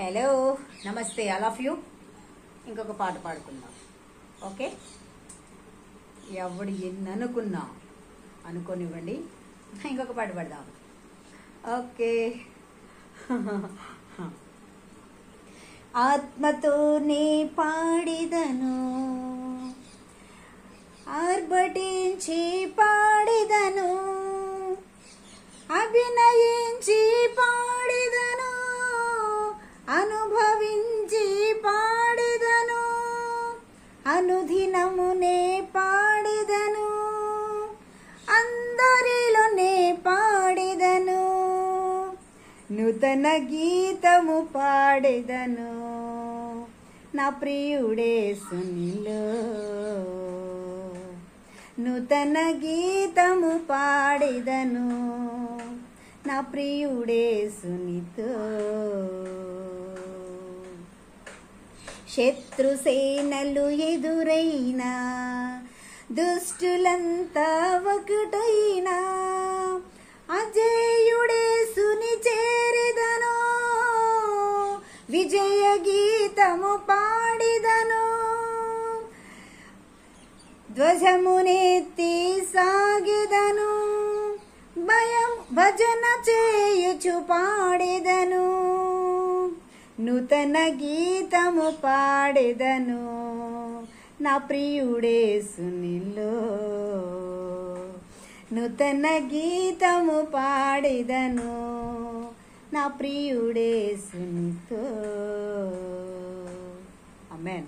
Hello నమస్తే all of you. ఇంకొక పాట పాడుకుందాం. ఓకే, ఎవడు ఎన్ని అనుకున్నా అనుకోనివ్వండి, ఇంకొక పాట పాడదాం. ఓకే. ఆత్మతోనే పాడిదను, ఆర్భటించి పాడిదను, అభినయించి పాడిదను, అనుభవించి పాడిదను, అనుదినమునే పాడిదను, అందరిలోనే పాడిదను, నూతన గీతము పాడెదను, నా ప్రియుడేసునిలో నూతన గీతము పాడెదను, నా ప్రియుడేసునితో. శత్రుసేనలు ఎదురైనా, దుష్టులంతా ఒకటైనా, అజేయుడేసుని చేరెదను, విజయ గీతము పాడిదను, ధ్వజమునెత్తి సాగెదను, భజన చేయుచు పాడెదను, నూతన గీతము పాడెదను, నా ప్రియుడేసునిలో నూతన గీతము పాడెదను, నా ప్రియుడేసునితో. ఆమేన్.